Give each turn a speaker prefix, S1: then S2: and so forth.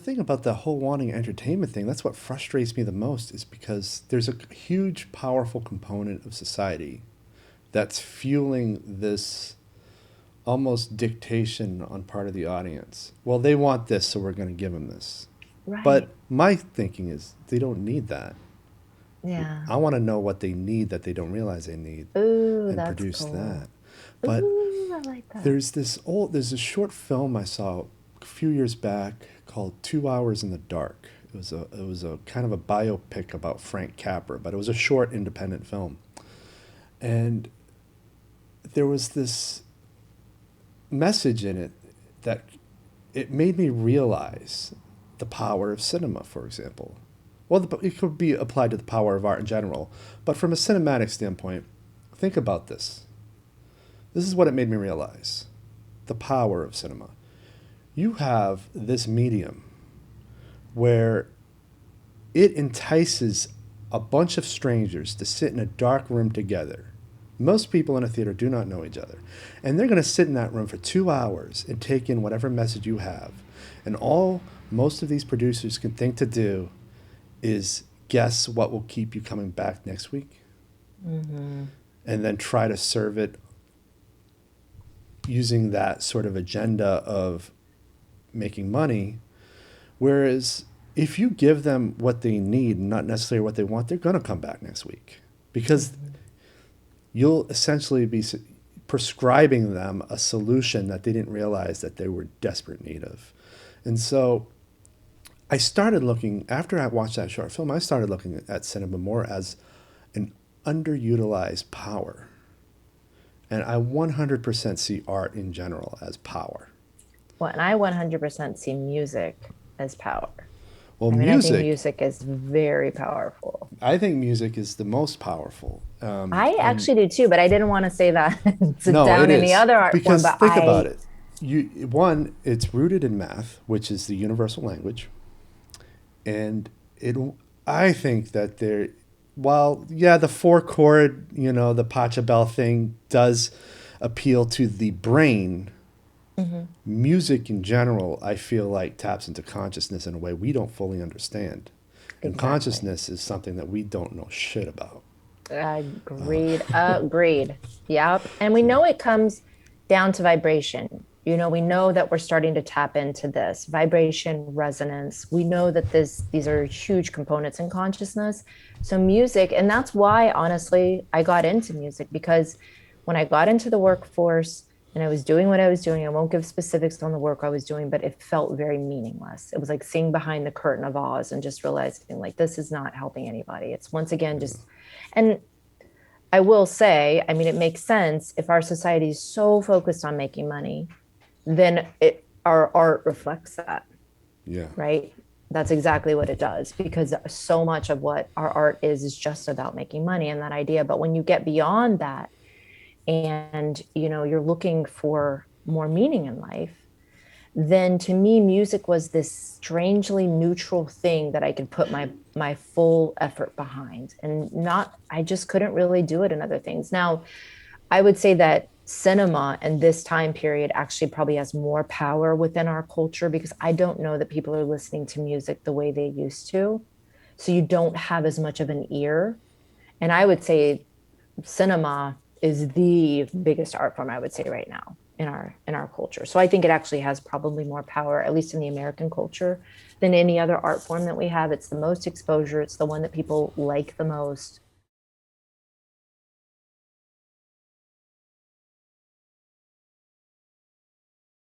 S1: thing about the whole wanting entertainment thing, that's what frustrates me the most, is because there's a huge, powerful component of society that's fueling this almost dictation on part of the audience. Well, they want this, so we're going to give them this.
S2: Right.
S1: But my thinking is they don't need that.
S2: Yeah.
S1: I want to know what they need that they don't realize they need
S2: Ooh,
S1: and
S2: that's
S1: produce
S2: cool.
S1: that. But
S2: Ooh, I like that.
S1: there's a short film I saw a few years back called 2 Hours in the Dark. It was a kind of a biopic about Frank Capra, but it was a short independent film. And there was this message in it that it made me realize the power of cinema, for example. Well, it could be applied to the power of art in general, but from a cinematic standpoint, think about this. This is what it made me realize: the power of cinema. You have this medium where it entices a bunch of strangers to sit in a dark room together. Most people in a theater do not know each other. And they're going to sit in that room for 2 hours and take in whatever message you have. And all most of these producers can think to do is guess what will keep you coming back next week,
S2: Mm-hmm.
S1: and then try to serve it using that sort of agenda of making money. Whereas if you give them what they need, not necessarily what they want, they're going to come back next week because
S2: Mm-hmm.
S1: you'll essentially be prescribing them a solution that they didn't realize that they were desperate need of. And so I started looking, after I watched that short film, I started looking at cinema more as an underutilized power. And I 100% see art in general as power.
S2: Well, and I 100% see music as power.
S1: Well,
S2: I mean, I think
S1: music,
S2: music is very powerful.
S1: I think music is the most powerful.
S2: I
S1: And
S2: actually do too, but I didn't want to say that to
S1: no, it
S2: down any
S1: is.
S2: other art form.
S1: Because
S2: But
S1: think about
S2: I,
S1: it. One, it's rooted in math, which is the universal language. And it, I think that there, while, yeah, the four chord, the Pachelbel thing does appeal to the brain,
S2: Mhm.
S1: music in general, I feel like taps into consciousness in a way we don't fully understand. And
S2: Exactly.
S1: consciousness is something that we don't know shit about.
S2: Agreed. Agreed. Yep. And we know it comes down to vibration. We know that we're starting to tap into this vibration, resonance. We know that these are huge components in consciousness. So music, and that's why honestly I got into music, because when I got into the workforce and I was doing what I was doing, I won't give specifics on the work I was doing, but it felt very meaningless. It was like seeing behind the curtain of Oz and just realizing like this is not helping anybody. It's once again just, and I will say, I mean, it makes sense if our society is so focused on making money, then our art reflects that,
S1: Yeah.
S2: right? That's exactly what it does, because so much of what our art is just about making money and that idea. But when you get beyond that and you're looking for more meaning in life, then to me music was this strangely neutral thing that I could put my full effort behind, and not I just couldn't really do it in other things. Now I would say that cinema and this time period actually probably has more power within our culture, because I don't know that people are listening to music the way they used to, so you don't have as much of an ear. And I would say cinema is the biggest art form, I would say, right now in our culture. So I think it actually has probably more power, at least in the American culture, than any other art form that we have. It's the most exposure, it's the one that people like the most.